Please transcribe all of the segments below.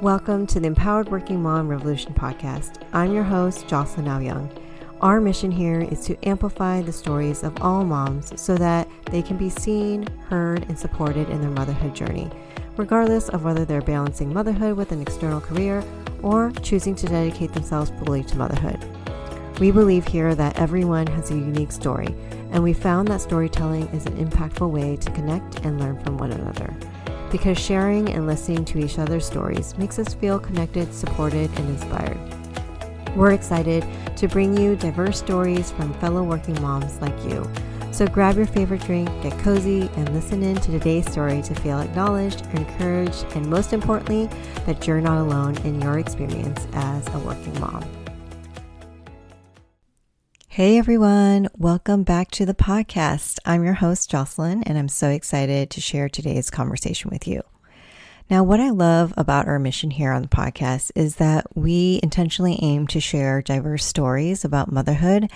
Welcome to the Empowered Working Mom Revolution podcast. I'm your host, Jocelyn Young. Our mission here is to amplify the stories of all moms so that they can be seen, heard, and supported in their motherhood journey, regardless of whether they're balancing motherhood with an external career or choosing to dedicate themselves fully to motherhood. We believe here that everyone has a unique story, and we found that storytelling is an impactful way to connect and learn from one another. Because sharing and listening to each other's stories makes us feel connected, supported, and inspired. We're excited to bring you diverse stories from fellow working moms like you. So grab your favorite drink, get cozy, and listen in to today's story to feel acknowledged, encouraged, and most importantly, that you're not alone in your experience as a working mom. Hey everyone, welcome back to the podcast. I'm your host, Jocelyn, and I'm so excited to share today's conversation with you. Now, what I love about our mission here on the podcast is that we intentionally aim to share diverse stories about motherhood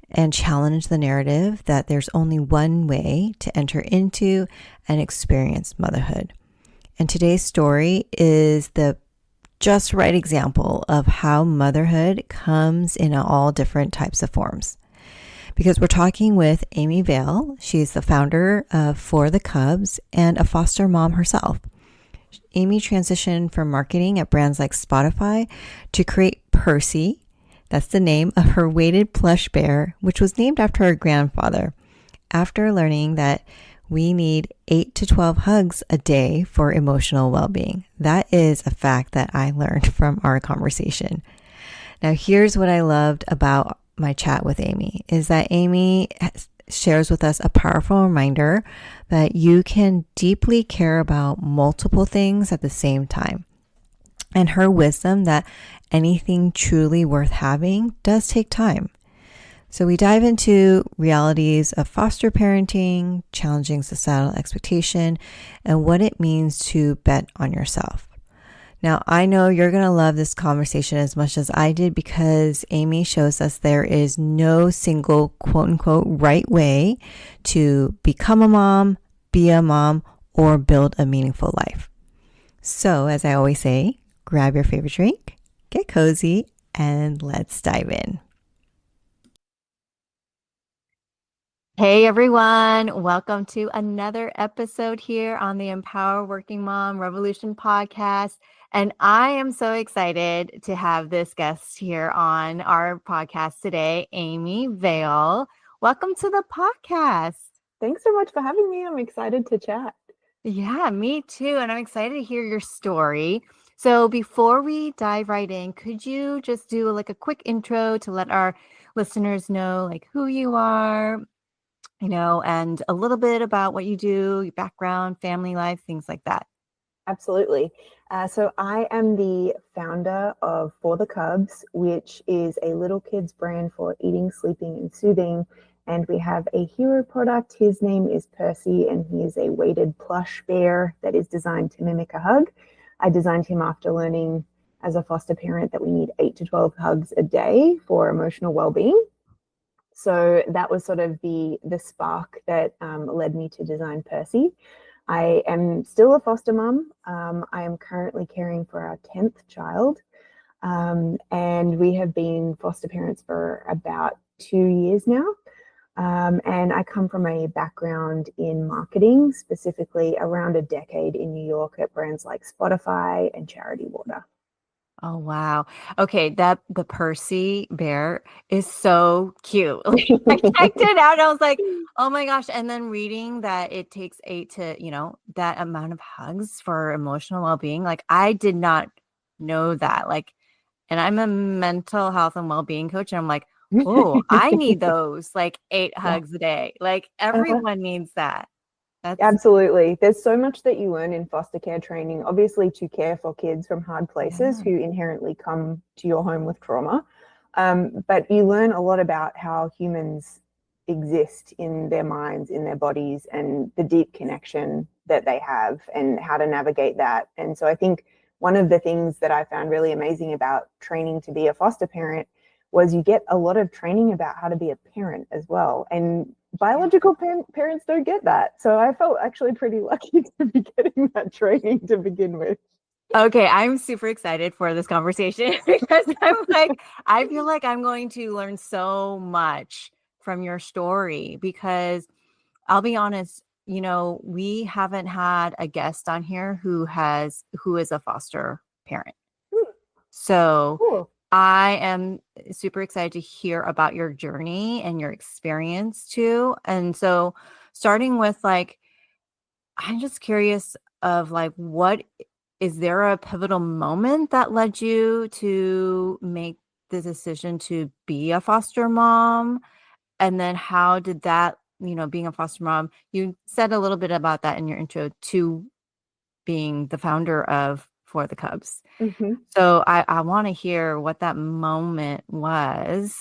and challenge the narrative that there's only one way to enter into and experience motherhood. And today's story is the just right example of how motherhood comes in all different types of forms. Because we're talking with Amy Vale. She's the founder of For the Cubs and a foster mom herself. Amy transitioned from marketing at brands like Spotify to create Percy. That's the name of her weighted plush bear, which was named after her grandfather, after learning that we need 8 to 12 hugs a day for emotional well-being. That is a fact that I learned from our conversation. Now, here's what I loved about my chat with Amy, is that Amy shares with us a powerful reminder that you can deeply care about multiple things at the same time. And her wisdom that anything truly worth having does take time. So we dive into realities of foster parenting, challenging societal expectation, and what it means to bet on yourself. Now, I know you're going to love this conversation as much as I did because Amy shows us there is no single quote unquote right way to become a mom, be a mom, or build a meaningful life. So as I always say, grab your favorite drink, get cozy, and let's dive in. Hey everyone, welcome to another episode here on the Empower Working Mom Revolution podcast. And I am so excited to have this guest here on our podcast today, Amy Vale. Welcome to the podcast. Thanks so much for having me. I'm excited to chat. Yeah, me too. And I'm excited to hear your story. So before we dive right in, could you just do like a quick intro to let our listeners know like who you are, and a little bit about what you do, your background, family life, things like that. Absolutely. So I am the founder of For the Cubs, which is a little kids brand for eating, sleeping, and soothing. And we have a hero product. His name is Percy, and he is a weighted plush bear that is designed to mimic a hug. I designed him after learning as a foster parent that we need 8 to 12 hugs a day for emotional well-being. So that was sort of the spark that led me to design Percy. I am still a foster mom. I am currently caring for our 10th child. And we have been foster parents for about 2 years now. And I come from a background in marketing, specifically around a decade in New York at brands like Spotify and Charity Water. Oh, wow. Okay, the Percy bear is so cute. I checked it out and I was like, oh my gosh. And then reading that it takes 8 to, that amount of hugs for emotional well-being. Like I did not know that. And I'm a mental health and well-being coach. And I'm like, oh, I need those 8 hugs a day. Like everyone needs that. Absolutely. There's so much that you learn in foster care training, obviously to care for kids from hard places who inherently come to your home with trauma. But you learn a lot about how humans exist in their minds, in their bodies, and the deep connection that they have and how to navigate that. And so I think one of the things that I found really amazing about training to be a foster parent was you get a lot of training about how to be a parent as well. And biological parents don't get that. So I felt actually pretty lucky to be getting that training to begin with. Okay, I'm super excited for this conversation because I feel like I'm going to learn so much from your story because I'll be honest, we haven't had a guest on here who is a foster parent. Hmm, So cool. I am super excited to hear about your journey and your experience too. And so starting with I'm just curious of what is there a pivotal moment that led you to make the decision to be a foster mom? And then how did that, being a foster mom, you said a little bit about that in your intro to being the founder of For the Cubs. Hmm. So I want to hear what that moment was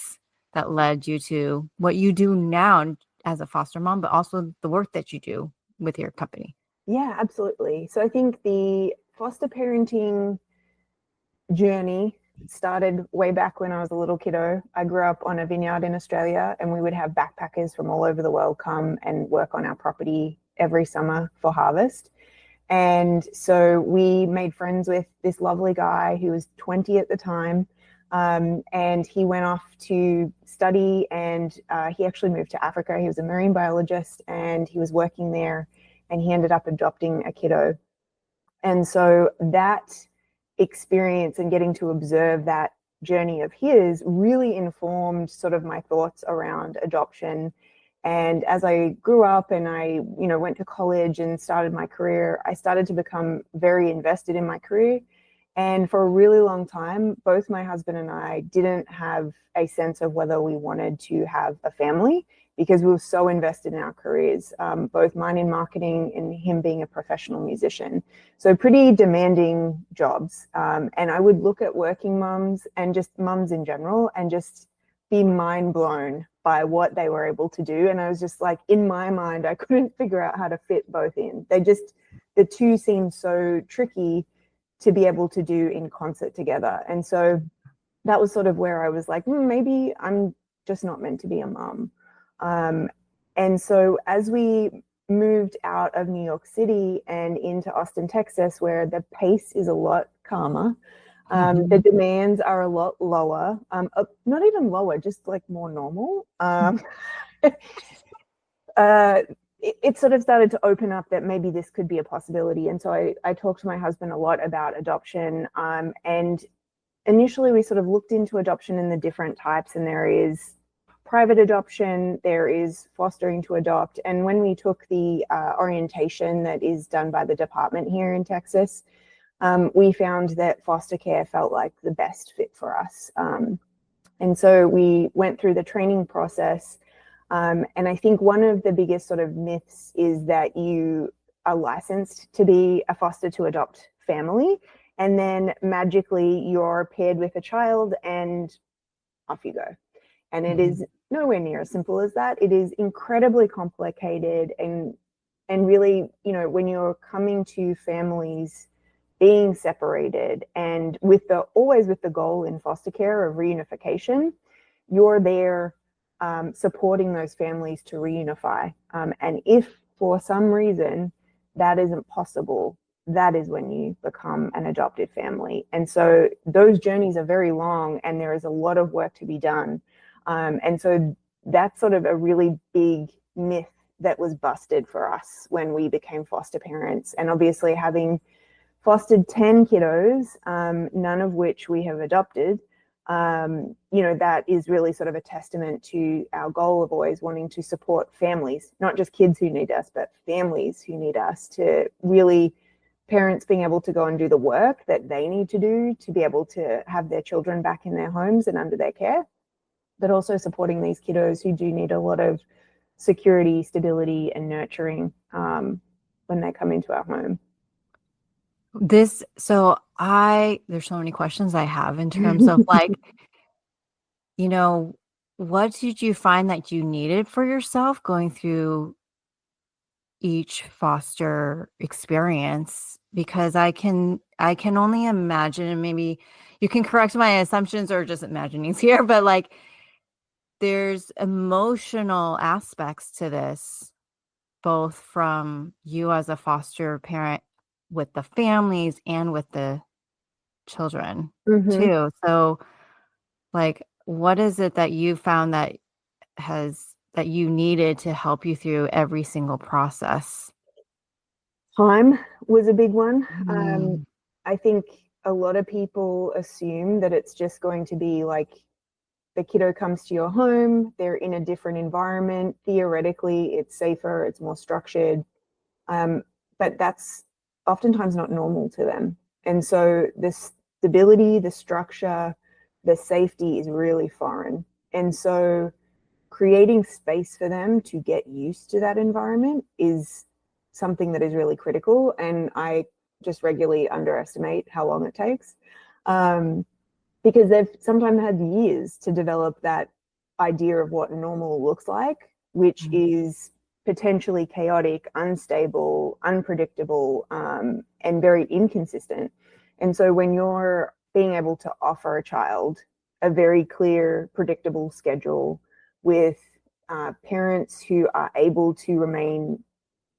that led you to what you do now as a foster mom, but also the work that you do with your company. Yeah, absolutely. So I think the foster parenting journey started way back when I was a little kiddo. I grew up on a vineyard in Australia, and we would have backpackers from all over the world come and work on our property every summer for harvest. And so we made friends with this lovely guy who was 20 at the time. And he went off to study, and he actually moved to Africa. He was a marine biologist, and he was working there, and he ended up adopting a kiddo. And so that experience and getting to observe that journey of his really informed sort of my thoughts around adoption. And as I grew up and I, went to college and started my career, I started to become very invested in my career. And for a really long time, both my husband and I didn't have a sense of whether we wanted to have a family because we were so invested in our careers, both mine in marketing and him being a professional musician. So pretty demanding jobs. And I would look at working mums and just mums in general and just be mind blown by what they were able to do. And I was just like, in my mind, I couldn't figure out how to fit both in. The two seemed so tricky to be able to do in concert together. And so that was sort of where I was like, maybe I'm just not meant to be a mom. Um, and so as we moved out of New York City and into Austin, Texas, where the pace is a lot calmer, the demands are a lot lower, not even lower, just like more normal. It sort of started to open up that maybe this could be a possibility. And so I talked to my husband a lot about adoption. And initially we sort of looked into adoption in the different types, and there is private adoption, there is fostering to adopt. And when we took the orientation that is done by the department here in Texas, we found that foster care felt like the best fit for us. And so we went through the training process. And I think one of the biggest sort of myths is that you are licensed to be a foster to adopt family, and then magically you're paired with a child and off you go. And it is nowhere near as simple as that. It is incredibly complicated, and really, when you're coming to families being separated, and always with the goal in foster care of reunification, you're there supporting those families to reunify. And if for some reason that isn't possible, that is when you become an adopted family. And so those journeys are very long, and there is a lot of work to be done. And so that's sort of a really big myth that was busted for us when we became foster parents. And obviously, having fostered 10 kiddos, none of which we have adopted, that is really sort of a testament to our goal of always wanting to support families, not just kids who need us, but families who need us, to really parents being able to go and do the work that they need to do to be able to have their children back in their homes and under their care, but also supporting these kiddos who do need a lot of security, stability, and nurturing when they come into our home. There's so many questions I have in terms of you know, what did you find that you needed for yourself going through each foster experience? Because I can only imagine, and maybe you can correct my assumptions or just imaginings here, but there's emotional aspects to this, both from you as a foster parent with the families and with the children Mm-hmm. too. So like, what is it that you found that you needed to help you through every single process? Time was a big one. Mm. I think a lot of people assume that it's just going to be like the kiddo comes to your home, they're in a different environment. Theoretically, it's safer, it's more structured. Um, but that's oftentimes not normal to them. And so the stability, the structure, the safety is really foreign. And so creating space for them to get used to that environment is something that is really critical. And I just regularly underestimate how long it takes. Because they've sometimes had years to develop that idea of what normal looks like, which is potentially chaotic, unstable, unpredictable, and very inconsistent. And so when you're being able to offer a child a very clear, predictable schedule with parents who are able to remain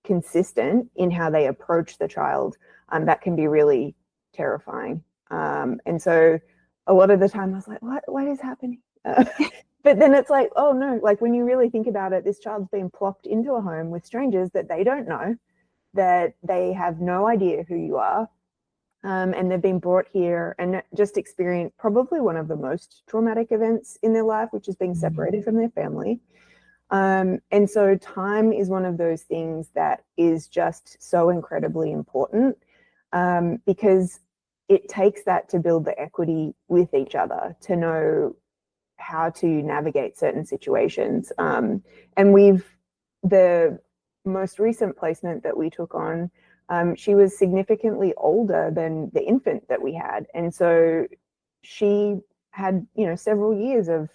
consistent in how they approach the child, that can be really terrifying. And so a lot of the time I was like, what is happening? But then it's like, oh no, like when you really think about it, this child's been plopped into a home with strangers that they don't know, that they have no idea who you are. And they've been brought here and just experienced probably one of the most traumatic events in their life, which is being separated from their family. And so time is one of those things that is just so incredibly important, because it takes that to build the equity with each other, to know how to navigate certain situations. And the most recent placement that we took on, she was significantly older than the infant that we had. And so she had, several years of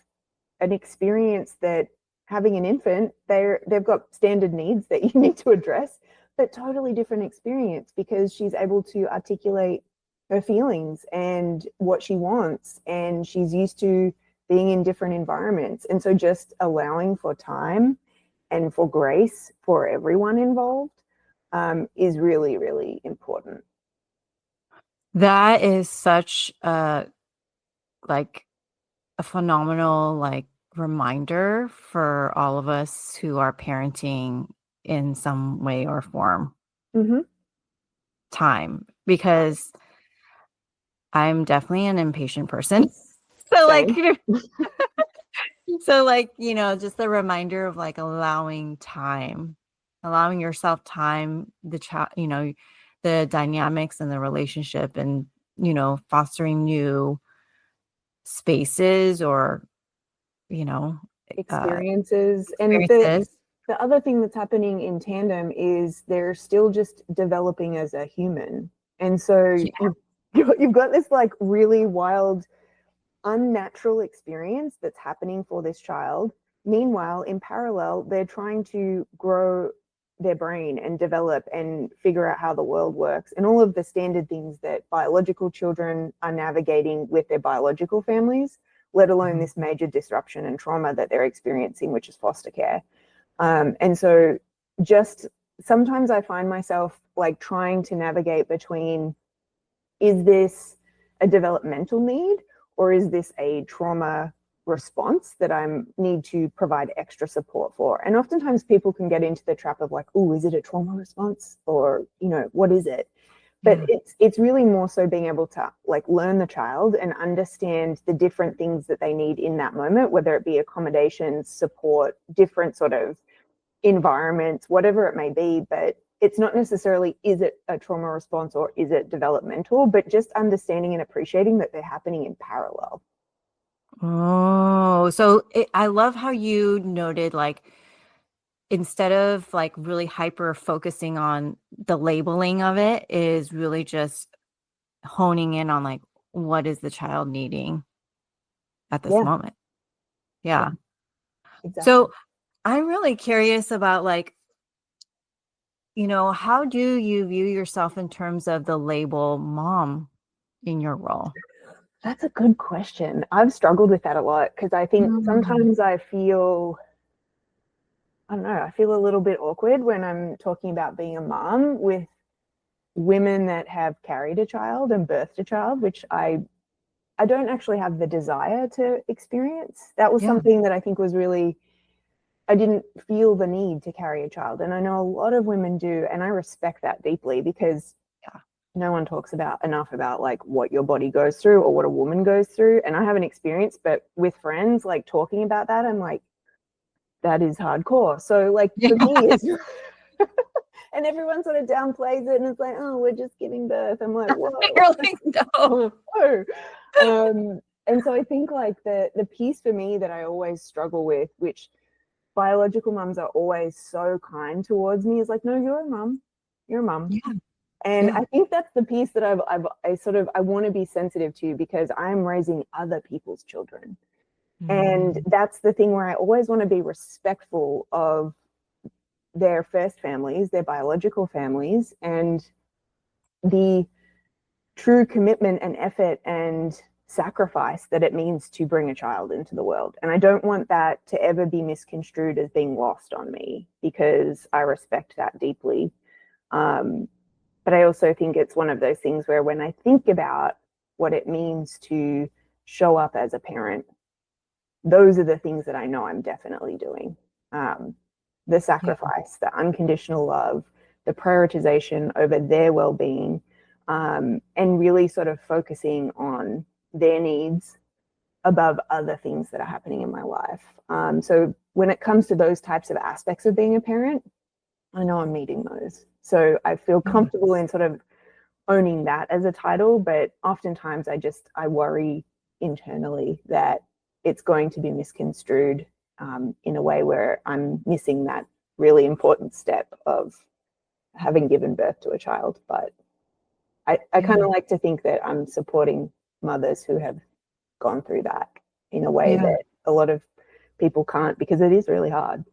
an experience that having an infant, they've got standard needs that you need to address, but totally different experience because she's able to articulate her feelings and what she wants, and she's used to being in different environments. And so just allowing for time and for grace for everyone involved, is really, really important. That is such like a phenomenal reminder for all of us who are parenting in some way or form. Mm-hmm. Time, because I'm definitely an impatient person. So Same. just the reminder of allowing yourself time, the child, the dynamics and the relationship, and fostering new spaces or uh Experiences. And experiences. the other thing that's happening in tandem is they're still just developing as a human. And so Yeah. you've got this like really wild, unnatural experience that's happening for this child. Meanwhile, in parallel, they're trying to grow their brain and develop and figure out how the world works and all of the standard things that biological children are navigating with their biological families, let alone this major disruption and trauma that they're experiencing, which is foster care. And so just sometimes I find myself like trying to navigate between, is this a developmental need or is this a trauma response that I need to provide extra support for? And oftentimes people can get into the trap of like, oh, is it a trauma response, or what is it? But it's really more so being able to like learn the child and understand the different things that they need in that moment, whether it be accommodations, support, different sort of environments, whatever it may be. But it's not necessarily, is it a trauma response or is it developmental, but just understanding and appreciating that they're happening in parallel. Oh, so I love how you noted, instead of really hyper focusing on the labeling of it, is really just honing in on what is the child needing at this Yeah, moment. Yeah. exactly. So I'm really curious about how do you view yourself in terms of the label mom in your role? That's a good question. I've struggled with that a lot because I think Mm. sometimes I don't know, I feel a little bit awkward when I'm talking about being a mom with women that have carried a child and birthed a child, which I don't actually have the desire to experience. That was Yeah. something that I think was really, I didn't feel the need to carry a child. And I know a lot of women do, and I respect that deeply because Yeah. no one talks about enough about like what your body goes through or what a woman goes through. And I haven't experienced, but with friends, like talking about that, I'm like, that is hardcore. So like Yeah. for me, it's and everyone sort of downplays it and it's like, oh, we're just giving birth. I'm like, whoa. You're like, no. Whoa. And so I think like the piece for me that I always struggle with, which biological mums are always so kind towards me, is like, no, you're a mum. You're a mum. Yeah. And Yeah. I think that's the piece that I want to be sensitive to because I'm raising other people's children. And Mm. that's the thing where I always want to be respectful of their first families, their biological families, and the true commitment and effort and sacrifice that it means to bring a child into the world. And I don't want that to ever be misconstrued as being lost on me because I respect that deeply. But I also think it's one of those things where when I think about what it means to show up as a parent, those are the things that I know I'm definitely doing. The Yeah. sacrifice, the unconditional love, the prioritization over their well-being, and really sort of focusing on their needs above other things that are happening in my life. So when it comes to those types of aspects of being a parent, I know I'm meeting those. So I feel Yeah. comfortable in sort of owning that as a title, but oftentimes I worry internally that it's going to be misconstrued in a way where I'm missing that really important step of having given birth to a child. But I kind Yeah. of like to think that I'm supporting mothers who have gone through that in a way Yeah. that a lot of people can't because it is really hard.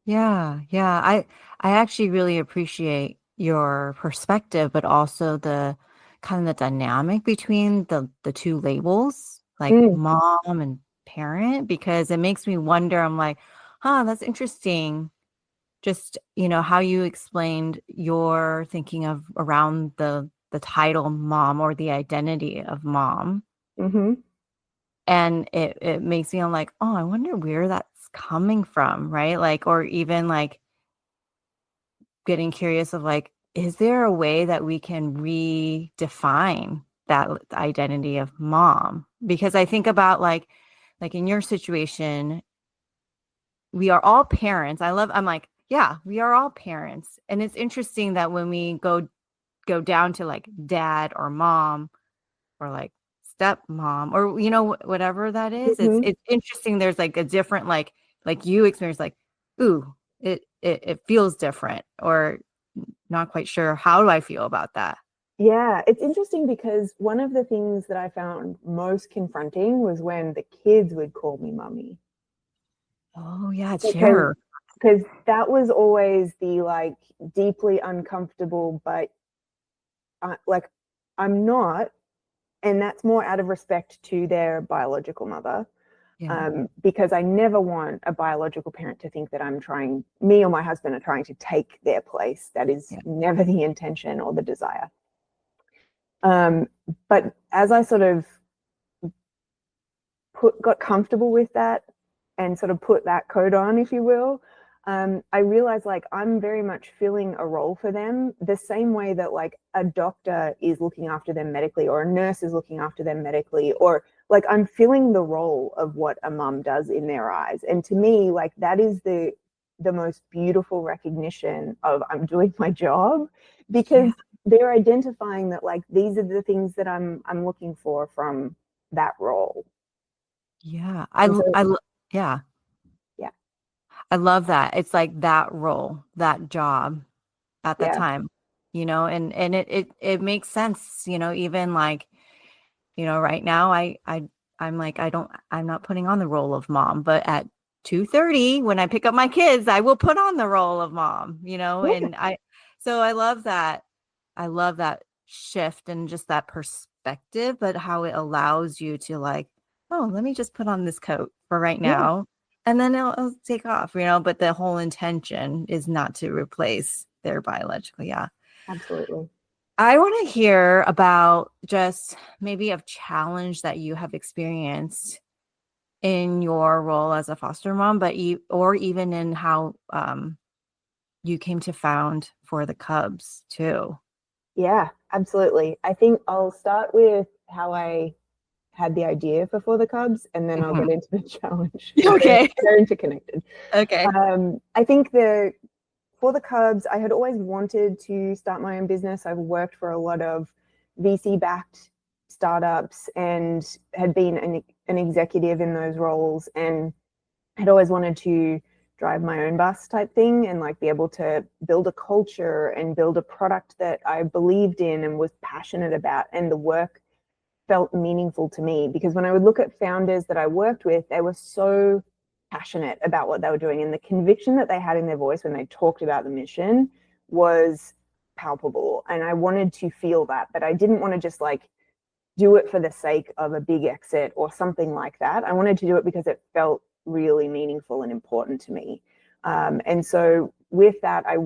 Yeah. Yeah. I actually really appreciate your perspective, but also the kind of the dynamic between the two labels, like Mm, mom and parent, because it makes me wonder. I'm like, huh, that's interesting. Just, how you explained your thinking of around the title mom or the identity of mom. mm-hmm, And it makes me, I'm like, oh, I wonder where that's coming from, right? Like, or even like getting curious of like, is there a way that we can redefine that identity of mom? Because I think about like in your situation, we are all parents. I'm like, yeah, we are all parents. And it's interesting that when we go down to like dad or mom or like stepmom or whatever that is, it's mm-hmm. it's interesting. There's like a different like you experience like, ooh, it feels different or not quite sure how do I feel about that. Yeah, it's interesting because one of the things that I found most confronting was when the kids would call me mummy Oh yeah, because share. that was always the like deeply uncomfortable, but like I'm not, and that's more out of respect to their biological mother. Yeah, Because I never want a biological parent to think that me or my husband are trying to take their place. That is yeah, never the intention or the desire. Um, but as I sort of got comfortable with that and sort of put that coat on, if you will, I realized like I'm very much filling a role for them the same way that like a doctor is looking after them medically or a nurse is looking after them medically, or like I'm filling the role of what a mum does in their eyes. And to me, like that is the most beautiful recognition of I'm doing my job yeah, because they're identifying that like these are the things that I'm looking for from that role. yeah. And so, Yeah, yeah, I love that. It's like that role, that job at the yeah, time, and it makes sense, even like, right now I'm like, I'm not putting on the role of mom, but at 2:30 when I pick up my kids, I will put on the role of mom, yeah, and so I love that. I love that shift and just that perspective, but how it allows you to like, oh, let me just put on this coat for right yeah, now. And then it'll take off, but the whole intention is not to replace their biological. Yeah. absolutely. I want to hear about just maybe a challenge that you have experienced in your role as a foster mom, but or even in how you came to found For the Cubs too. Yeah, absolutely. I think I'll start with how I had the idea for the Cubs, and then I'll Mhm. get into the challenge because Okay. they're interconnected. Okay. I think for the Cubs, I had always wanted to start my own business. I've worked for a lot of VC-backed startups and had been an executive in those roles, and had always wanted to drive my own bus type thing and like be able to build a culture and build a product that I believed in and was passionate about, and the work felt meaningful to me. Because when I would look at founders that I worked with, they were so passionate about what they were doing, and the conviction that they had in their voice when they talked about the mission was palpable. And I wanted to feel that, but I didn't want to just like do it for the sake of a big exit or something like that. I wanted to do it because it felt really meaningful and important to me. And so with that, I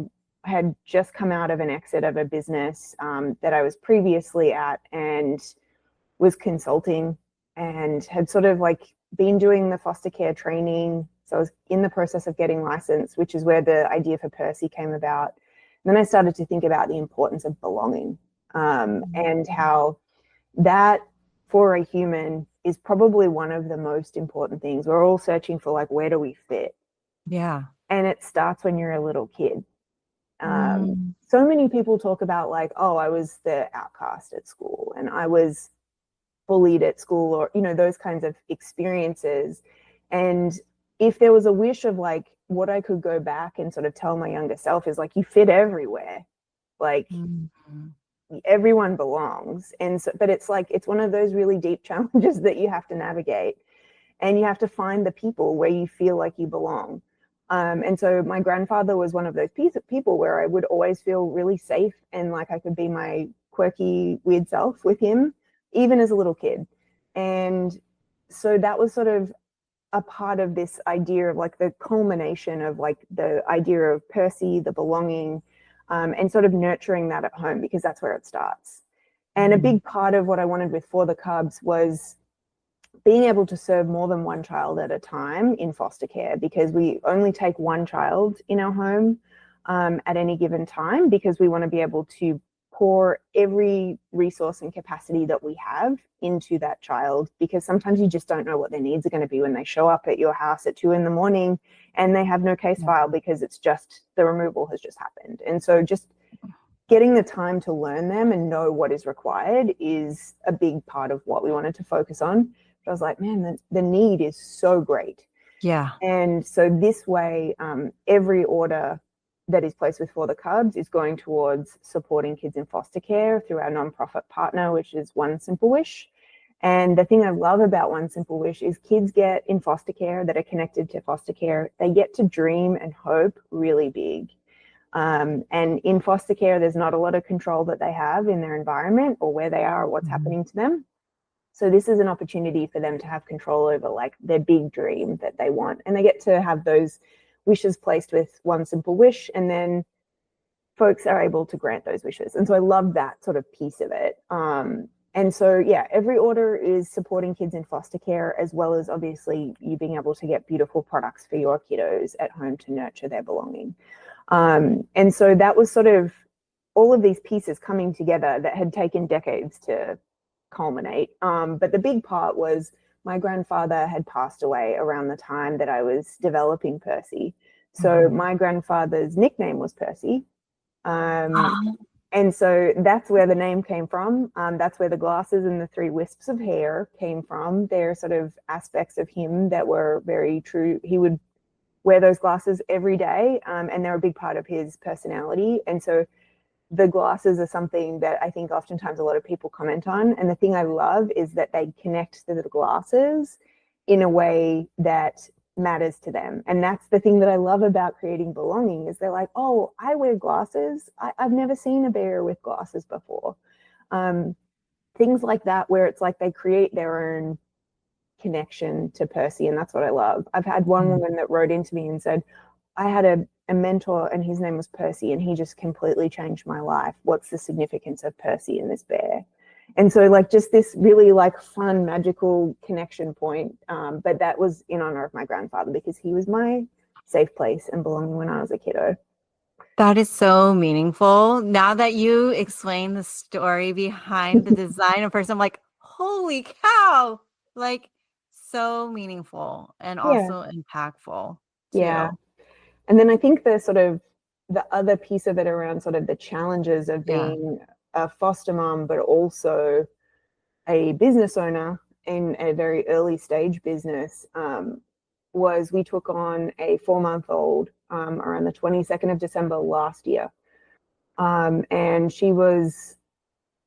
had just come out of an exit of a business that I was previously at, and was consulting, and had sort of like been doing the foster care training. So I was in the process of getting licensed, which is where the idea for Percy came about. And then I started to think about the importance of belonging, and how that for a human is probably one of the most important things. We're all searching for like, where do we fit? Yeah. And it starts when you're a little kid. Mm. So many people talk about like, oh, I was the outcast at school, and I was bullied at school, or those kinds of experiences. And if there was a wish of like what I could go back and sort of tell my younger self is like, you fit everywhere, like Mm. everyone belongs. And so, but it's like, it's one of those really deep challenges that you have to navigate, and you have to find the people where you feel like you belong. And so my grandfather was one of those people where I would always feel really safe and like I could be my quirky, weird self with him, even as a little kid. And so that was sort of a part of this idea of like the culmination of like the idea of Percy, the belonging, and sort of nurturing that at home, because that's where it starts. And a big part of what I wanted with For the Cubs was being able to serve more than one child at a time in foster care, because we only take one child in our home at any given time, because we want to be able to pour every resource and capacity that we have into that child, because sometimes you just don't know what their needs are going to be when they show up at your house at 2 a.m. and they have no case file because it's just the removal has just happened. And so just getting the time to learn them and know what is required is a big part of what we wanted to focus on. But I was like, man, the need is so great. Yeah. And so this way, every order that is placed with For the Cubs is going towards supporting kids in foster care through our nonprofit partner, which is One Simple Wish. And the thing I love about One Simple Wish is kids get in foster care that are connected to foster care, they get to dream and hope really big. And in foster care, there's not a lot of control that they have in their environment or where they are or what's happening to them. So this is an opportunity for them to have control over like their big dream that they want. And they get to have those wishes placed with One Simple Wish, and then folks are able to grant those wishes. And so I love that sort of piece of it. And so, yeah, every order is supporting kids in foster care, as well as obviously you being able to get beautiful products for your kiddos at home to nurture their belonging. And so that was sort of all of these pieces coming together that had taken decades to culminate. But the big part was my grandfather had passed away around the time that I was developing Percy. So my grandfather's nickname was Percy. And so that's where the name came from. That's where the glasses and the 3 wisps of hair came from. They're sort of aspects of him that were very true. He would wear those glasses every day, and they're a big part of his personality. And so the glasses are something that I think oftentimes a lot of people comment on. And the thing I love is that they connect to the glasses in a way that matters to them. And that's the thing that I love about creating belonging, is they're like, oh, I wear glasses. I've never seen a bear with glasses before. Things like that, where it's like they create their own connection to Percy, and that's what I love. I've had one woman that wrote into me and said, I had a mentor, and his name was Percy, and he just completely changed my life. What's the significance of Percy and this bear? And so like just this really like fun, magical connection point. But that was in honor of my grandfather, because he was my safe place and belonging when I was a kiddo. That is so meaningful. Now that you explain the story behind the design of person, I'm like, holy cow! Like, so meaningful and Yeah. also impactful Yeah. too. And then I think the sort of the other piece of it around sort of the challenges of Yeah. being a foster mom, but also a business owner in a very early stage business, was we took on a 4-month-old around the 22nd of December last year. And she was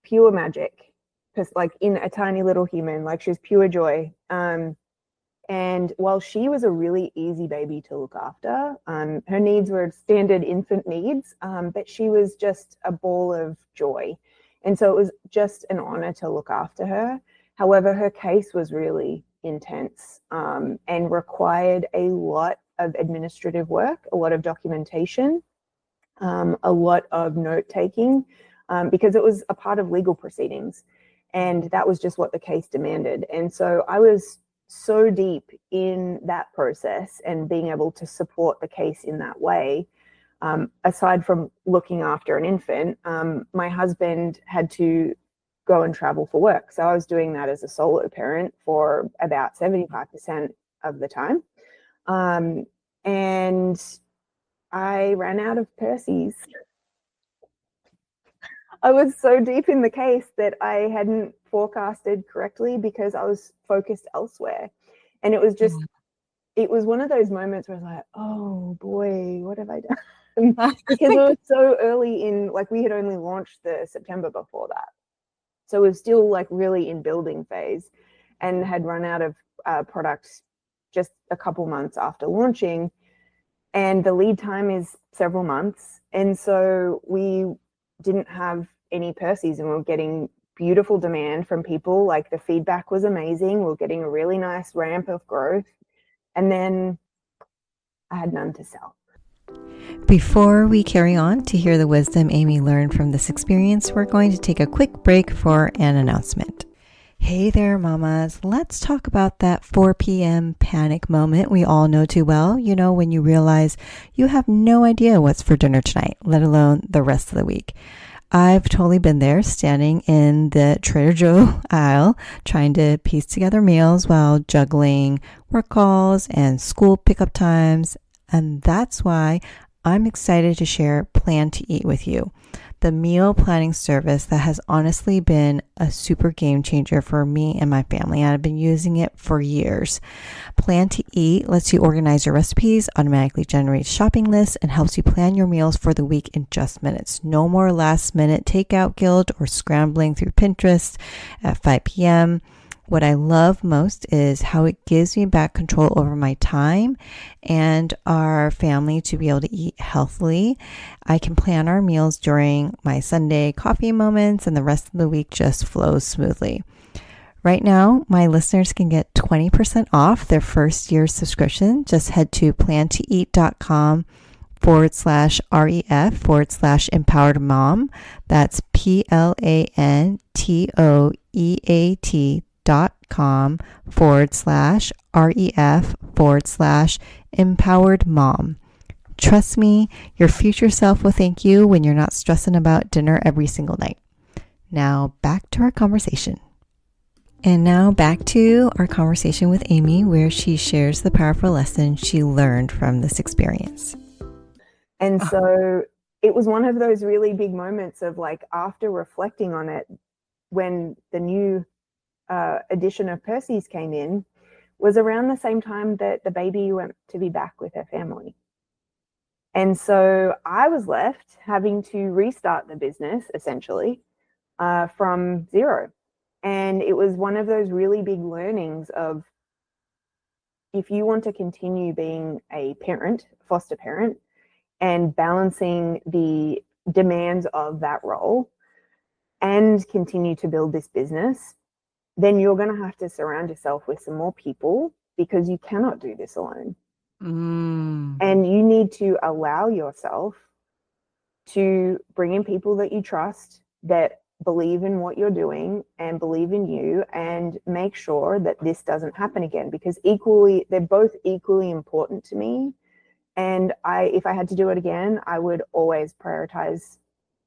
pure magic, just like in a tiny little human, like she was pure joy. And while she was a really easy baby to look after, her needs were standard infant needs, but she was just a ball of joy. And so it was just an honor to look after her. However, her case was really intense, and required a lot of administrative work, a lot of documentation, a lot of note taking, because it was a part of legal proceedings. And that was just what the case demanded. And so I was so deep in that process and being able to support the case in that way. Aside from looking after an infant, my husband had to go and travel for work. So I was doing that as a solo parent for about 75% of the time. And I ran out of Percy's. I was so deep in the case that I hadn't forecasted correctly because I was focused elsewhere. And it was just, it was one of those moments where I was like, oh boy, what have I done? Because it was so early in, like, we had only launched the September before that. So it was still like really in building phase, and had run out of products just a couple months after launching. And the lead time is several months. And so we didn't have any Percy's, and we were getting beautiful demand from people. Like the feedback was amazing. We were getting a really nice ramp of growth. And then I had none to sell. Before we carry on to hear the wisdom Amy learned from this experience, we're going to take a quick break for an announcement. Hey there, mamas. Let's talk about that 4 p.m. panic moment we all know too well. You know, when you realize you have no idea what's for dinner tonight, let alone the rest of the week. I've totally been there, standing in the Trader Joe aisle, trying to piece together meals while juggling work calls and school pickup times. And that's why I'm excited to share Plan to Eat with you, the meal planning service that has honestly been a super game changer for me and my family. And I've been using it for years. Plan to Eat lets you organize your recipes, automatically generates shopping lists, and helps you plan your meals for the week in just minutes. No more last minute takeout guilt or scrambling through Pinterest at 5 p.m. What I love most is how it gives me back control over my time and our family to be able to eat healthily. I can plan our meals during my Sunday coffee moments, and the rest of the week just flows smoothly. Right now, my listeners can get 20% off their first year subscription. Just head to plantoeat.com/REF/empowered mom. That's plantoeat.com/REF/empowered mom. Trust me, your future self will thank you when you're not stressing about dinner every single night. Now back to our conversation. And now back to our conversation with Amy, where she shares the powerful lesson she learned from this experience. And so it was one of those really big moments of like, after reflecting on it, when the new edition of Percy's came in, was around the same time that the baby went to be back with her family. And so I was left having to restart the business essentially from zero. And it was one of those really big learnings of, if you want to continue being a parent, foster parent, and balancing the demands of that role and continue to build this business, then you're going to have to surround yourself with some more people, because you cannot do this alone. Mm. And you need to allow yourself to bring in people that you trust, that believe in what you're doing and believe in you, and make sure that this doesn't happen again, because equally, they're both equally important to me. And if I had to do it again, I would always prioritize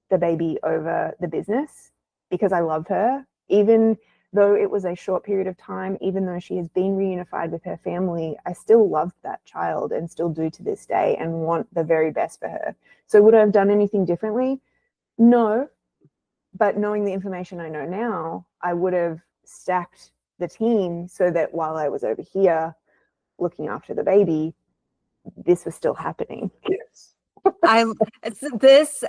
the baby over the business, because I love her. Even though it was a short period of time, even though she has been reunified with her family, I still loved that child and still do to this day and want the very best for her. So would I have done anything differently? No. But knowing the information I know now, I would have stacked the team so that while I was over here looking after the baby, this was still happening. Yes.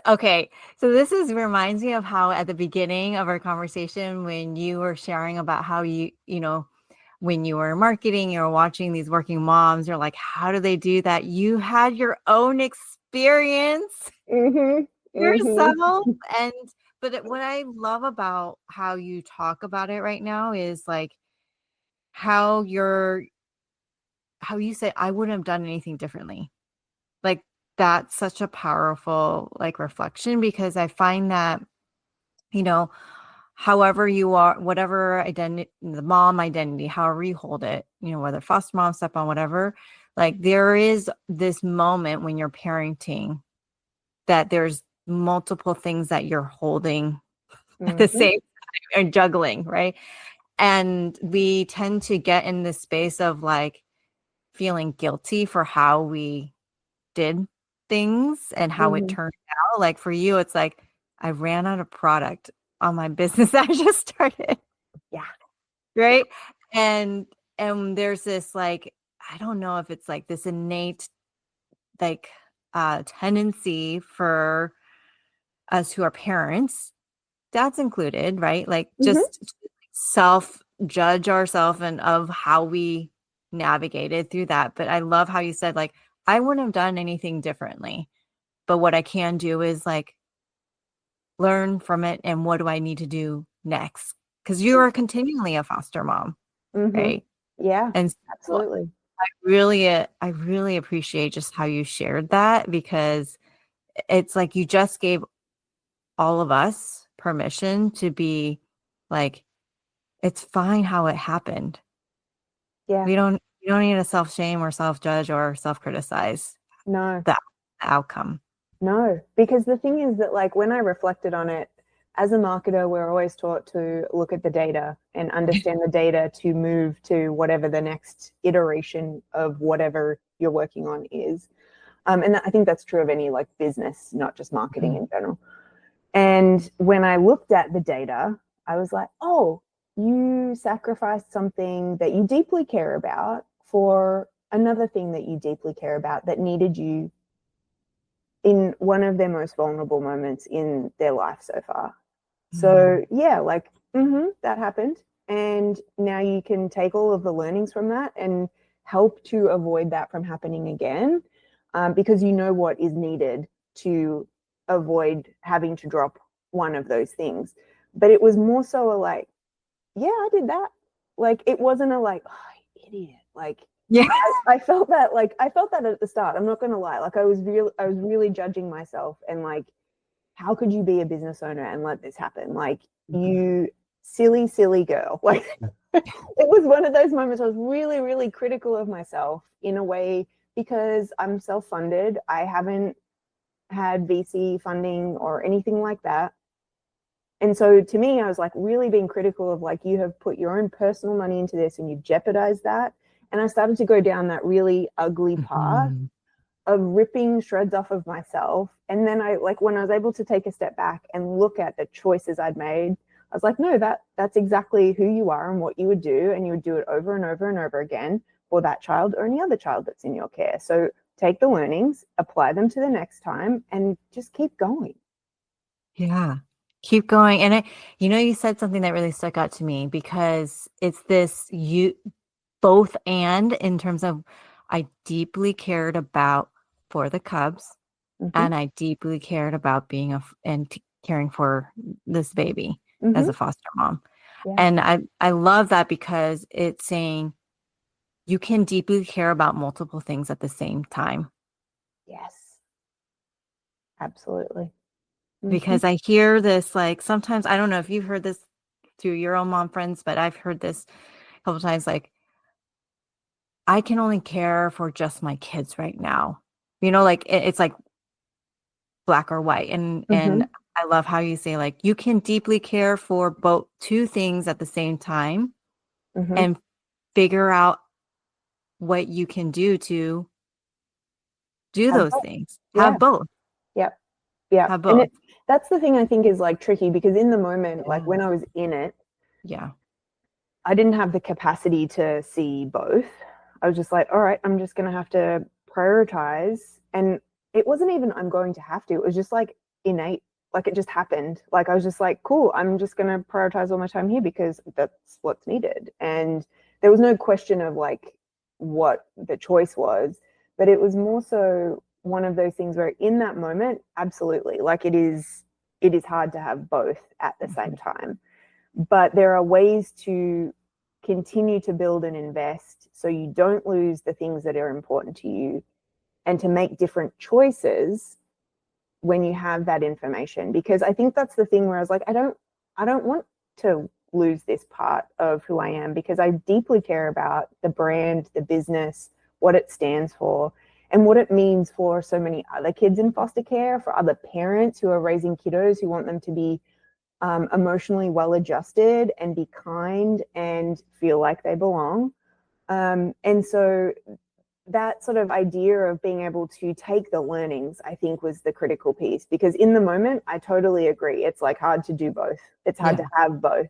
Okay. So this reminds me of how at the beginning of our conversation, when you were sharing about how when you were marketing, you were watching these working moms, you're like, how do they do that? You had your own experience yourself. But what I love about how you talk about it right now is like how you say, I wouldn't have done anything differently. Like, that's such a powerful like reflection, because I find that, however you are, whatever identity, the mom identity, however you hold it, whether foster mom, step-mom, whatever, like there is this moment when you're parenting that there's multiple things that you're holding at the same time and juggling, right? And we tend to get in this space of like feeling guilty for how we did things and how it turned out. Like for you, it's like, I ran out of product on my business that I just started. Yeah. Right. And there's this like, I don't know if it's like this innate like tendency for us who are parents, dads included, right? Like just self judge ourselves and of how we navigated through that. But I love how you said, like, I wouldn't have done anything differently, but what I can do is like learn from it. And what do I need to do next? Because you are continually a foster mom, right? Yeah, And so absolutely. I really appreciate just how you shared that, because it's like you just gave all of us permission to be like, it's fine how it happened. Yeah. You don't need to self-shame or self-judge or self-criticize the outcome. No, because the thing is that, like, when I reflected on it, as a marketer, we're always taught to look at the data and understand the data to move to whatever the next iteration of whatever you're working on is. And I think that's true of any like business, not just marketing in general. And when I looked at the data, I was like, oh, you sacrificed something that you deeply care about for another thing that you deeply care about that needed you in one of their most vulnerable moments in their life so far. So yeah, like, that happened. And now you can take all of the learnings from that and help to avoid that from happening again, because you know what is needed to avoid having to drop one of those things. But it was more so a like, yeah, I did that. Like, it wasn't a like, oh, idiot. Like, yeah, I felt that at the start. I'm not going to lie. Like, I was really judging myself and like, how could you be a business owner and let this happen? Like, you silly girl. Like, it was one of those moments I was really, really critical of myself in a way, because I'm self-funded. I haven't had VC funding or anything like that. And so to me, I was like really being critical of like, you have put your own personal money into this and you jeopardized that. And I started to go down that really ugly path of ripping shreds off of myself. And then I like, when I was able to take a step back and look at the choices I'd made, I was like, no, that's exactly who you are and what you would do. And you would do it over and over and over again for that child or any other child that's in your care. So take the learnings, apply them to the next time, and just keep going. Yeah. Keep going. And you said something that really stuck out to me, because it's this both and in terms of, I deeply cared about for the cubs, and I deeply cared about being caring for this baby as a foster mom. Yeah. And I love that, because it's saying you can deeply care about multiple things at the same time. Yes, absolutely. Because I hear this, like, sometimes, I don't know if you've heard this through your own mom friends, but I've heard this a couple times, like, I can only care for just my kids right now. Like it's like black or white. And Mm-hmm. I love how you say, like, you can deeply care for both two things at the same time Mm-hmm. and figure out what you can do to do Have those both. things. Yeah. Have both. Yep. Yeah. Have And both. that's the thing I think is like tricky because in the moment, like Yeah. when I was in it, Yeah. I didn't have the capacity to see both. I was just like, all right, I'm just going to have to prioritize. And it wasn't even I'm going to have to, it was just like innate. Like it just happened. Like I was just like, cool, I'm just going to prioritize all my time here because that's what's needed. And there was no question of like what the choice was, but it was more so one of those things where in that moment, absolutely, like it is hard to have both at the same Mhm. time, but there are ways to continue to build and invest so you don't lose the things that are important to you and to make different choices when you have that information, because I think that's the thing where I was like, I don't want to lose this part of who I am because I deeply care about the brand, the business, what it stands for, and what it means for so many other kids in foster care, for other parents who are raising kiddos who want them to be emotionally well adjusted and be kind and feel like they belong. And so that sort of idea of being able to take the learnings, I think, was the critical piece, because in the moment, I totally agree. It's like hard to do both. It's hard to Yeah. have both.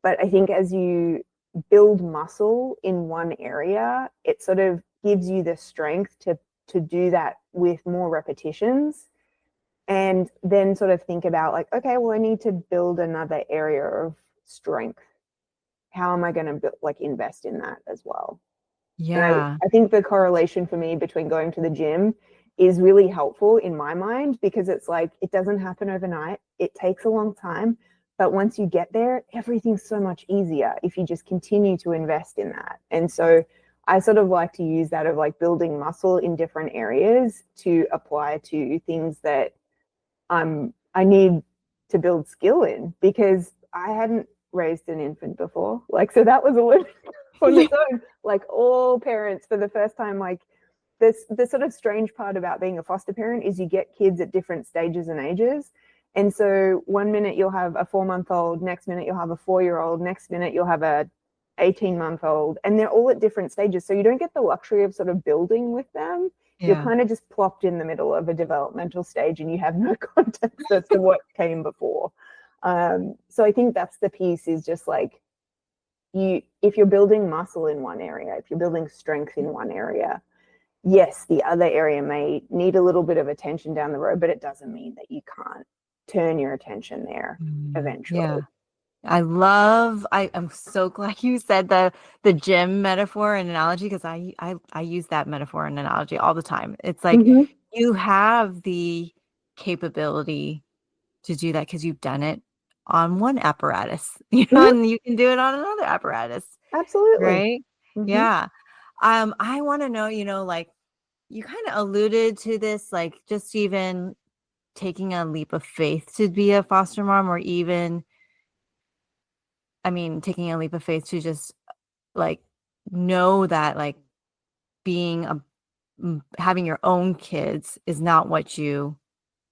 But I think as you build muscle in one area, it sort of gives you the strength to do that with more repetitions, and then sort of think about like, okay, well, I need to build another area of strength. How am I going to like invest in that as well? And Yeah. I think the correlation for me between going to the gym is really helpful in my mind, because it's like it doesn't happen overnight. It takes a long time. But once you get there, everything's so much easier if you just continue to invest in that. And so I sort of like to use that of like building muscle in different areas to apply to things that I need to build skill in, because I hadn't raised an infant before. Like, so that was a learning on its own. Like all parents for the first time, like this the sort of strange part about being a foster parent is you get kids at different stages and ages. And so one minute you'll have a 4 month old, next minute you'll have a 4 year old, next minute you'll have a 18 month old, and they're all at different stages. So you don't get the luxury of sort of building with them. You're Yeah. kind of just plopped in the middle of a developmental stage and you have no context as to what came before. So I think that's the piece, is just like if you're building muscle in one area, if you're building strength in one area, yes, the other area may need a little bit of attention down the road, but it doesn't mean that you can't turn your attention there eventually. Yeah. I'm so glad you said the gym metaphor and analogy, because I use that metaphor and analogy all the time. It's like Mm-hmm. you have the capability to do that because you've done it on one apparatus, Mm-hmm. and you can do it on another apparatus, Absolutely. right? Mm-hmm. Yeah. I want to know, like you kind of alluded to this, like just even taking a leap of faith to be a foster mom, or even, I mean, taking a leap of faith to just like know that like being having your own kids is not what you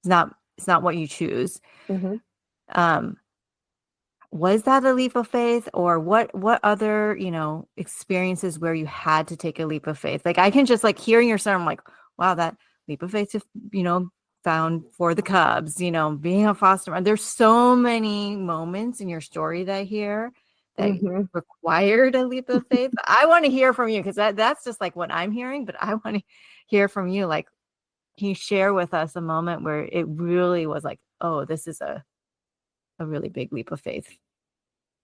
it's not what you choose. Mm-hmm. Um, was that a leap of faith, or what other, experiences where you had to take a leap of faith? Like I can just like hearing your story, I'm like, wow, that leap of faith to, found for the Cubs, being a foster mom. There's so many moments in your story that I hear that Mm-hmm. required a leap of faith. I want to hear from you, because that's just like what I'm hearing, but I want to hear from you. Like, can you share with us a moment where it really was like, oh, this is a really big leap of faith?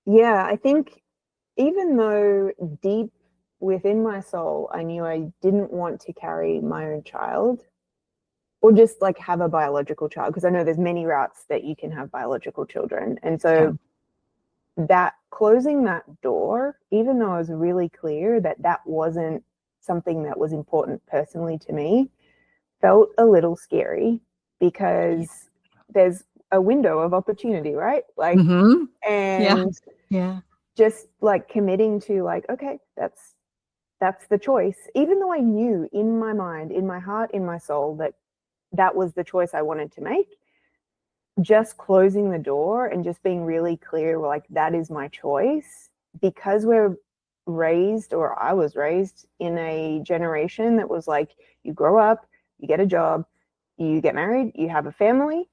Yeah, I think even though deep within my soul, I knew I didn't want to carry my own child or just like have a biological child, because I know there's many routes that you can have biological children. And Yeah. so that closing that door, even though I was really clear that that wasn't something that was important personally to me, felt a little scary because there's a window of opportunity, right? Like, and just like committing to like, okay, that's the choice. Even though I knew in my mind, in my heart, in my soul that that was the choice I wanted to make, just closing the door and just being really clear, like, that is my choice, because we're raised, or I was raised in a generation that was like, you grow up, you get a job, you get married, you have a family,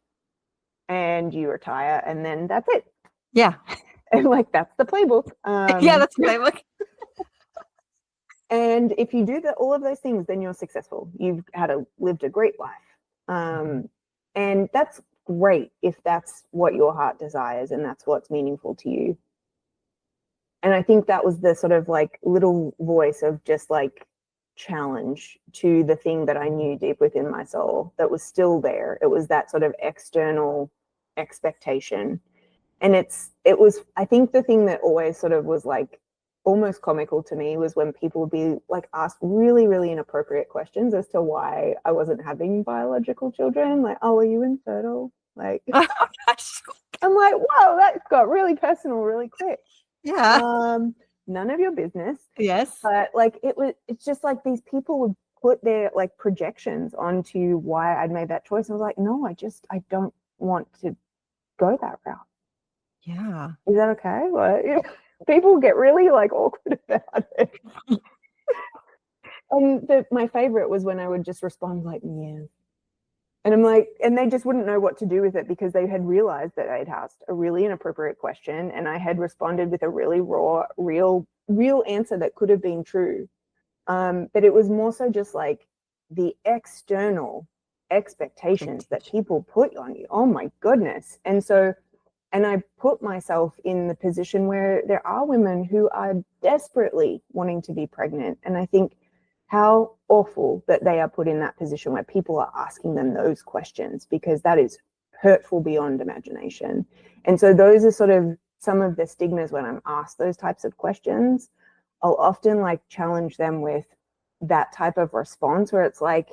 and you retire, and then that's it. Yeah. And like, that's the playbook. Yeah, that's the playbook. And if you do all of those things, then you're successful. You've lived a great life. And that's great if that's what your heart desires and that's what's meaningful to you. And I think that was the sort of like little voice of just like challenge to the thing that I knew deep within my soul that was still there. It was that sort of external expectation. And it was, I think the thing that always sort of was like almost comical to me was when people would be like asked really, really inappropriate questions as to why I wasn't having biological children. Like, oh, are you infertile? Like, oh, gosh. I'm like, whoa, that got really personal really quick. Yeah. None of your business. Yes. But like, it's just like these people would put their like projections onto why I'd made that choice. I was like, no, I don't want to go that route. Yeah. Is that okay? Like, people get really like awkward about it. And my favorite was when I would just respond like, yeah. And I'm like, and they just wouldn't know what to do with it because they had realized that I'd asked a really inappropriate question and I had responded with a really raw, real answer that could have been true. But it was more so just like the external expectations that people put on you. Oh my goodness. And I put myself in the position where there are women who are desperately wanting to be pregnant. And I think how awful that they are put in that position where people are asking them those questions, because that is hurtful beyond imagination. And so those are sort of some of the stigmas when I'm asked those types of questions. I'll often like challenge them with that type of response where it's like,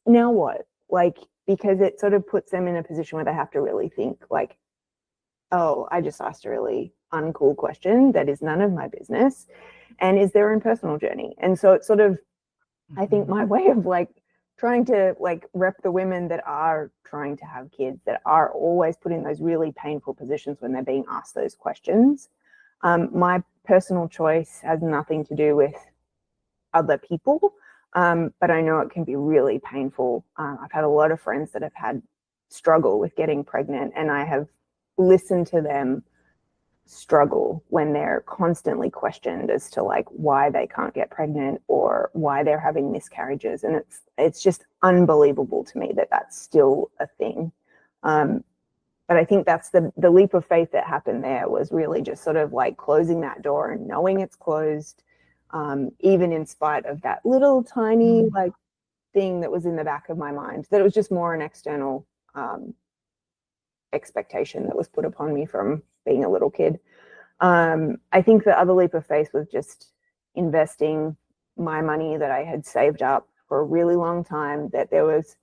now what? Like, because it sort of puts them in a position where they have to really think like, oh, I just asked a really uncool question that is none of my business and is their own personal journey. And so it's sort of, I think my way of like trying to like rep the women that are trying to have kids, that are always put in those really painful positions when they're being asked those questions. My personal choice has nothing to do with other people, but I know it can be really painful. I've had a lot of friends that have had struggle with getting pregnant, and I have listened to them struggle when they're constantly questioned as to like why they can't get pregnant or why they're having miscarriages. And it's just unbelievable to me that that's still a thing. But I think that's the leap of faith that happened there, was really just sort of like closing that door and knowing it's closed, even in spite of that little tiny like thing that was in the back of my mind, that it was just more an external expectation that was put upon me from being a little kid. I think the other leap of faith was just investing my money that I had saved up for a really long time, that there was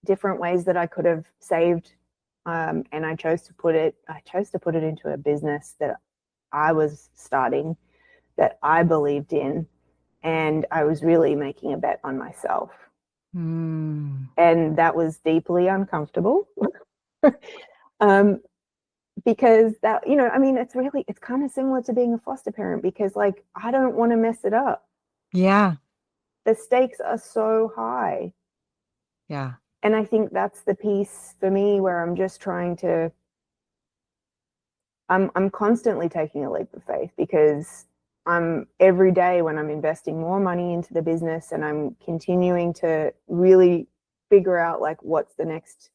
different ways that I could have saved. And I chose to put it into a business that I was starting, that I believed in, and I was really making a bet on myself. And that was deeply uncomfortable. Because that, I mean, it's kind of similar to being a foster parent, because like, I don't want to mess it up. Yeah. The stakes are so high. Yeah. And I think that's the piece for me where I'm just trying to, I'm constantly taking a leap of faith, because every day when I'm investing more money into the business and I'm continuing to really figure out like what's the next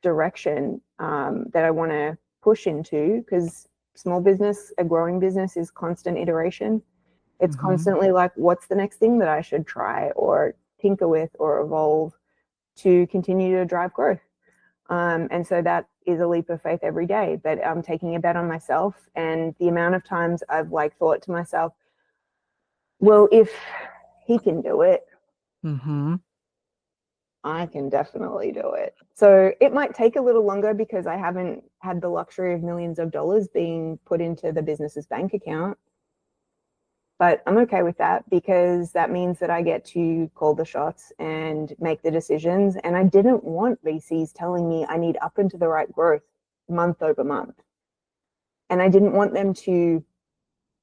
direction that I want to push into, because a growing business is constant iteration. It's constantly like, what's the next thing that I should try or tinker with or evolve to continue to drive growth. And so that is a leap of faith every day, but I'm taking a bet on myself. And the amount of times I've like thought to myself, well, if he can do it, I can definitely do it. So it might take a little longer because I haven't had the luxury of millions of dollars being put into the business's bank account. But I'm okay with that because that means that I get to call the shots and make the decisions. And I didn't want VCs telling me I need up and to the right growth month over month. And I didn't want them to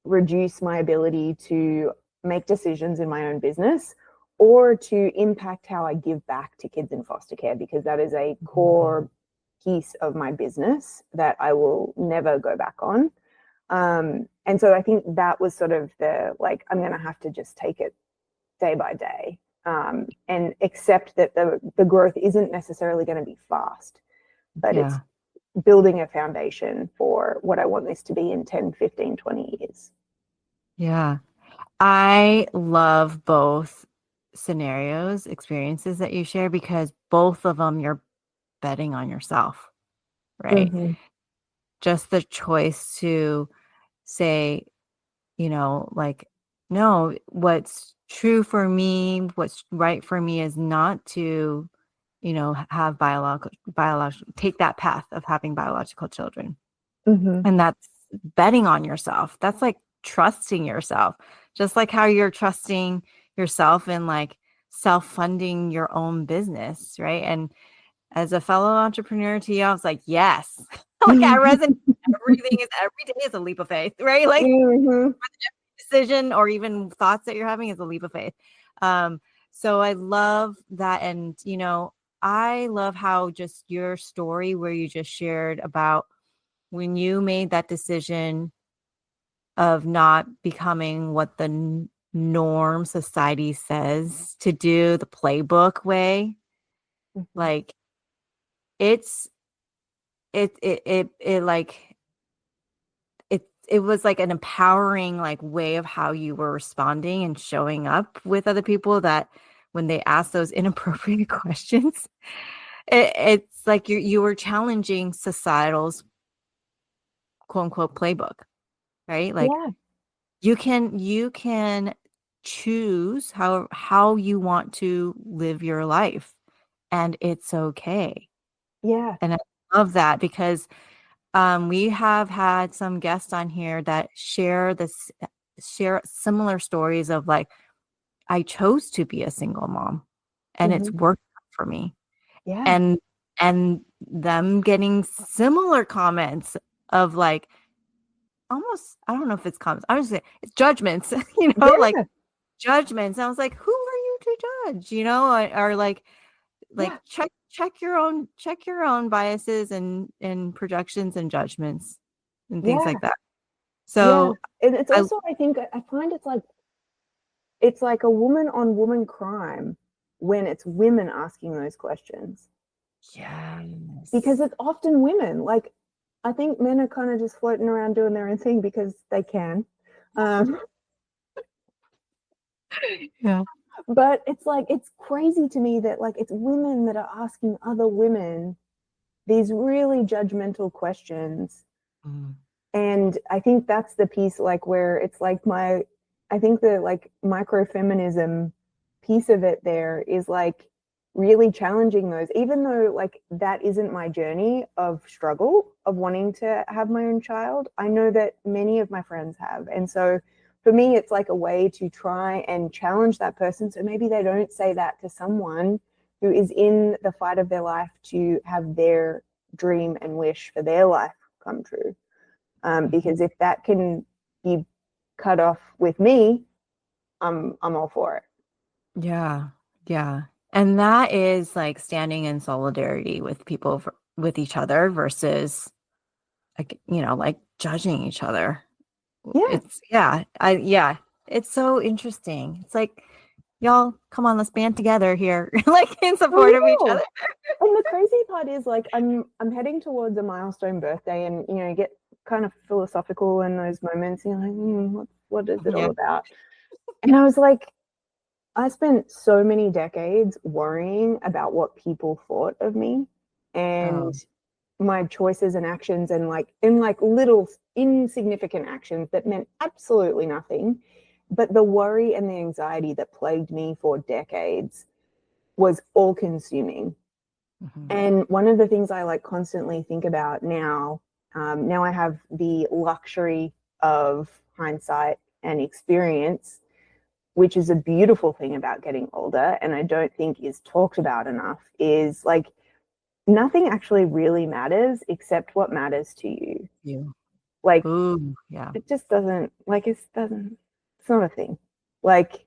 reduce my ability to make decisions in my own business or to impact how I give back to kids in foster care, because that is a core piece of my business that I will never go back on. And so I think that was sort of the, like, I'm going to have to just take it day by day, and accept that the growth isn't necessarily going to be fast, but it's building a foundation for what I want this to be in 10, 15, 20 years. Yeah. I love both scenarios, experiences that you share, because both of them you're betting on yourself, right? Mm-hmm. Just the choice to say, like, no, what's true for me, what's right for me is not to, have biological, take that path of having biological children. Mm-hmm. And that's betting on yourself. That's like trusting yourself, just like how you're trusting yourself in like self-funding your own business, right? And as a fellow entrepreneur to you, I was like, yes, like I resonate. Every day is a leap of faith, right? Like decision or even thoughts that you're having is a leap of faith. So I love that. And, I love how just your story where you just shared about when you made that decision of not becoming what the norm society says to do, the playbook way, like it was like an empowering like way of how you were responding and showing up with other people, that when they ask those inappropriate questions, it's like you were challenging societal's quote unquote playbook, right? Like you can choose how you want to live your life, and it's okay. Yeah. And I love that because we have had some guests on here that share similar stories of like, I chose to be a single mom and it's worked for me. Yeah. And them getting similar comments of like, almost, I don't know if it's comments, I was say it's judgments, like judgments. And I was like, who are you to judge? Or like check your own biases and projections and judgments and things like that. So and it's also, I think I find it's like a woman on woman crime when it's women asking those questions. Yes. Because it's often women. Like, I think men are kind of just floating around doing their own thing because they can. Yeah. But it's like, it's crazy to me that like it's women that are asking other women these really judgmental questions. And I think that's the piece, like, where it's like I think the like microfeminism piece of it there is like really challenging those, even though like that isn't my journey of struggle of wanting to have my own child. I know that many of my friends have. And so for me, it's like a way to try and challenge that person. So maybe they don't say that to someone who is in the fight of their life to have their dream and wish for their life come true. Because if that can be cut off with me, I'm all for it. Yeah. Yeah. And that is like standing in solidarity with people, with each other versus like, like judging each other. It's so interesting. It's like, y'all, come on, let's band together here, like in support of each other. And the crazy part is like I'm heading towards a milestone birthday, and you get kind of philosophical in those moments. You're like, what is it all about? And I was like, I spent so many decades worrying about what people thought of me. and Oh, my choices and actions, and like little insignificant actions that meant absolutely nothing. But the worry and the anxiety that plagued me for decades was all consuming. mhm. And one of the things I like constantly think about now, now I have the luxury of hindsight and experience, which is a beautiful thing about getting older, and I don't think is talked about enough, is like nothing actually really matters except what matters to you. You. Like Ooh, yeah. it just doesn't, like it's not a thing. Like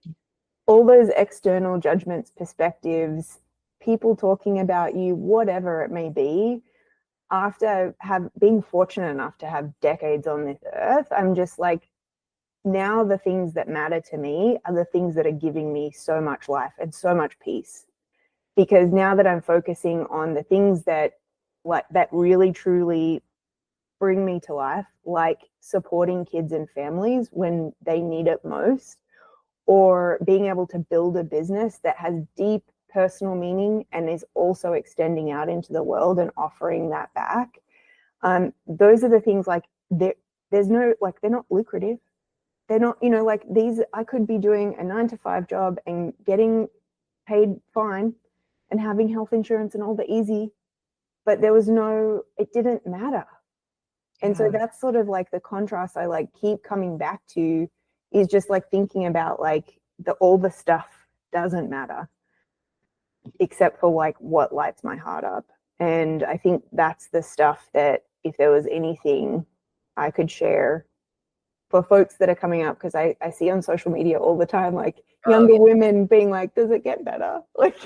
all those external judgments, perspectives, people talking about you, whatever it may be, after have being fortunate enough to have decades on this earth, I'm just like, now the things that matter to me are the things that are giving me so much life and so much peace. Because now that I'm focusing on the things that really truly bring me to life, like supporting kids and families when they need it most, or being able to build a business that has deep personal meaning and is also extending out into the world and offering that back. Those are the things like there's no, like, they're not lucrative. They're not, like these, I could be doing a 9 to 5 job and getting paid fine and having health insurance and all the easy, but it didn't matter. And so Yeah. that's sort of like the contrast I like keep coming back to, is just like thinking about like all the stuff doesn't matter except for like what lights my heart up. And I think that's the stuff that, if there was anything I could share for folks that are coming up, because I see on social media all the time, like Oh, younger yeah. women being like, does it get better? Like,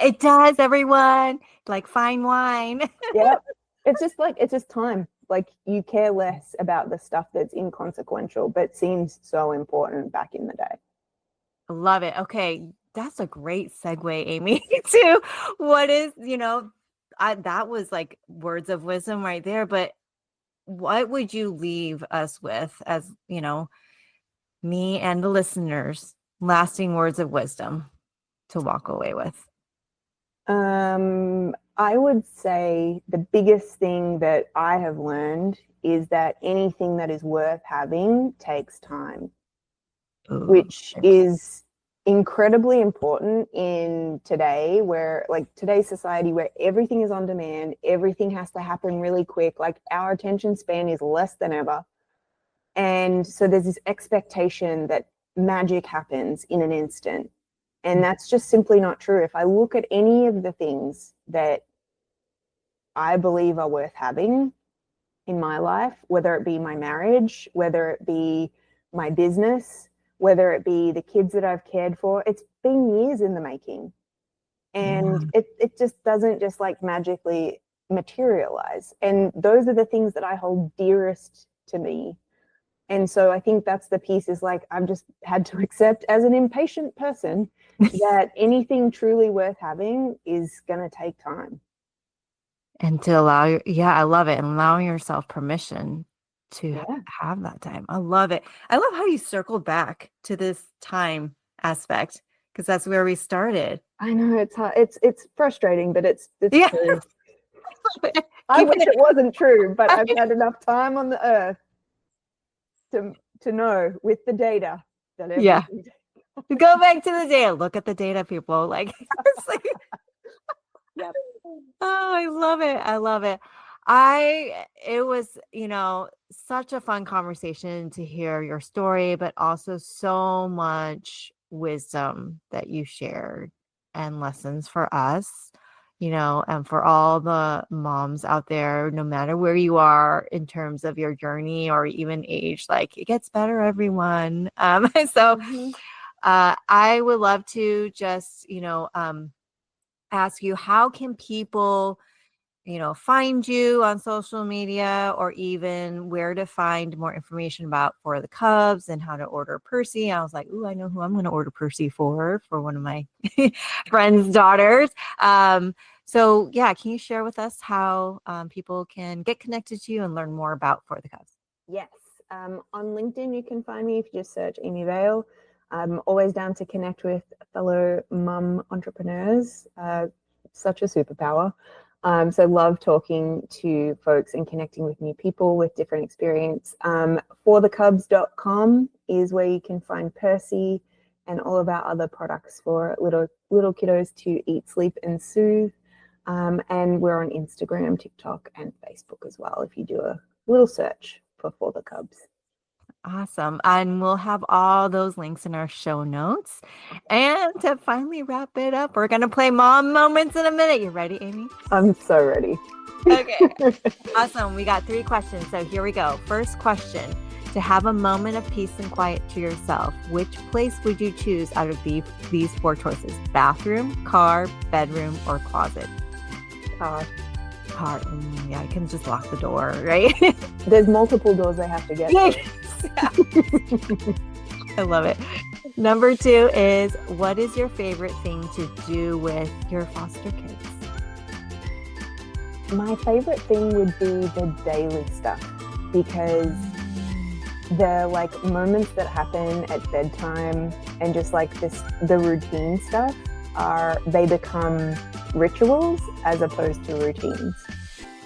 It does, everyone. Like fine wine. yeah, it's just time. Like you care less about the stuff that's inconsequential, but seems so important back in the day. Love it. Okay. That's a great segue, Amy, to what is, that was like words of wisdom right there. But what would you leave us with as, me and the listeners, lasting words of wisdom to walk away with? I would say the biggest thing that I have learned is that anything that is worth having takes time, Ooh, which is incredibly important in today, where like today's society where everything is on demand, everything has to happen really quick. Like our attention span is less than ever. And so there's this expectation that magic happens in an instant. And that's just simply not true. If I look at any of the things that I believe are worth having in my life, whether it be my marriage, whether it be my business, whether it be the kids that I've cared for, it's been years in the making. yeah. And it just doesn't just like magically materialize. And those are the things that I hold dearest to me. And so I think that's the piece, is like I've just had to accept as an impatient person that anything truly worth having is going to take time. And to allow yeah, I love it. And allowing yourself permission to Yeah. have that time. I love it. I love how you circled back to this time aspect, because that's where we started. I know it's hard. It's frustrating, but it's Yeah. true. I Keeping wish it it wasn't true, but I've right. had enough time on the earth to know with the data that Yeah. everything. Go back to the data. Look at the data, people. Like, it's like, Yep. oh, I love it. I love it. It was, such a fun conversation to hear your story, but also so much wisdom that you shared and lessons for us, and for all the moms out there, no matter where you are in terms of your journey or even age, like it gets better, everyone. So Mm-hmm. I would love to just, ask you, how can people, find you on social media, or even where to find more information about For the Cubs and how to order Percy? I was like, ooh, I know who I'm going to order Percy for one of my friends' daughters. So yeah, can you share with us how people can get connected to you and learn more about For the Cubs? Yes. On LinkedIn, you can find me if you just search Amy Vale. I'm always down to connect with fellow mum entrepreneurs. such a superpower. So love talking to folks and connecting with new people with different experience. forthecubs.com is where you can find Percy and all of our other products for little kiddos to eat, sleep, and soothe. And we're on Instagram, TikTok, and Facebook as well, if you do a little search for the Cubs. Awesome. And we'll have all those links in our show notes. And to finally wrap it up, we're going to play mom moments in a minute. You ready, Amy? I'm so ready. Okay. Awesome. We got 3 questions. So here we go. First question. To have a moment of peace and quiet to yourself, which place would you choose out of these 4 choices? Bathroom, car, bedroom, or closet? Car. Yeah, I can just lock the door, right? There's multiple doors I have to get to. I love it. Number 2 is, what is your favorite thing to do with your foster kids? My favorite thing would be the daily stuff, because the moments that happen at bedtime and just the routine stuff they become rituals as opposed to routines.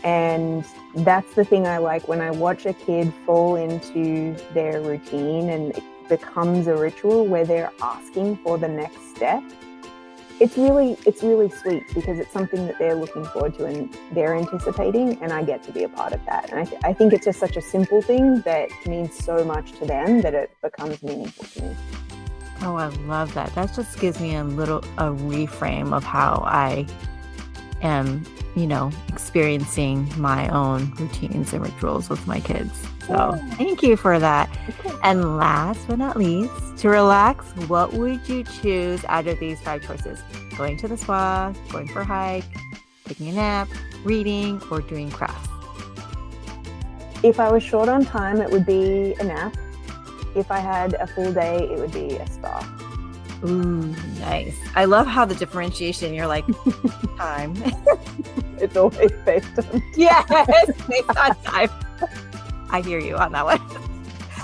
And that's the thing I like, when I watch a kid fall into their routine and it becomes a ritual where they're asking for the next step. It's really sweet, because it's something that they're looking forward to and they're anticipating, and I get to be a part of that. And I think it's just such a simple thing that means so much to them that it becomes meaningful to me. Oh, I love that. That just gives me a reframe of how I am, experiencing my own routines and rituals with my kids. So thank you for that. Okay. And last but not least, to relax, what would you choose out of these 5 choices? Going to the spa, going for a hike, taking a nap, reading, or doing crafts? If I was short on time, it would be a nap. If I had a full day, it would be a spa. Ooh, nice. I love how the differentiation, you're like, time. It's always based on Yes, based on time. I hear you on that one.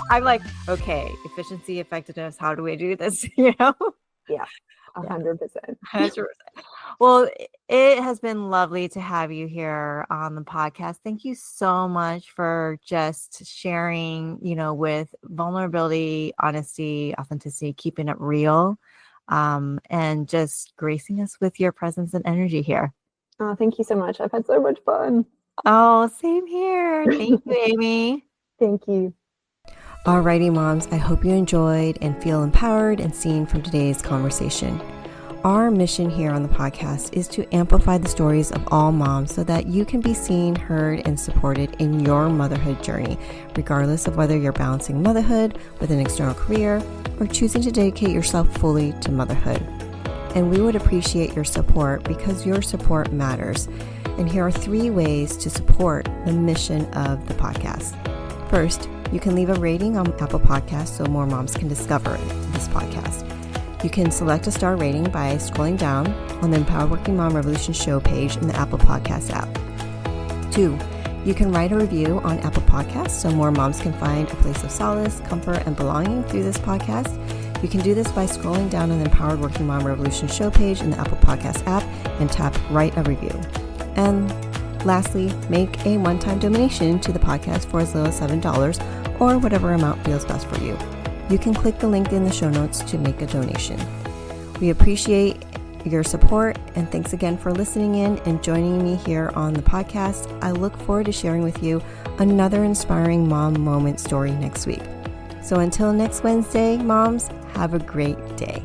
I'm like, okay, efficiency, effectiveness, how do we do this? Yeah, 100%. 100%. Well, it has been lovely to have you here on the podcast. Thank you so much for just sharing, with vulnerability, honesty, authenticity, keeping it real, and just gracing us with your presence and energy here. Oh, thank you so much. I've had so much fun. Oh, same here. Thank you, Amy. Thank you. Alrighty, moms, I hope you enjoyed and feel empowered and seen from today's conversation. Our mission here on the podcast is to amplify the stories of all moms so that you can be seen, heard, and supported in your motherhood journey, regardless of whether you're balancing motherhood with an external career or choosing to dedicate yourself fully to motherhood. And we would appreciate your support, because your support matters. And here are 3 ways to support the mission of the podcast. First, you can leave a rating on Apple Podcasts so more moms can discover this podcast. You can select a star rating by scrolling down on the Empowered Working Mom Revolution show page in the Apple Podcast app. 2, you can write a review on Apple Podcasts so more moms can find a place of solace, comfort, and belonging through this podcast. You can do this by scrolling down on the Empowered Working Mom Revolution show page in the Apple Podcast app and tap Write a Review. And lastly, make a one-time donation to the podcast for as little as $7 or whatever amount feels best for you. You can click the link in the show notes to make a donation. We appreciate your support, and thanks again for listening in and joining me here on the podcast. I look forward to sharing with you another inspiring mom moment story next week. So until next Wednesday, moms, have a great day.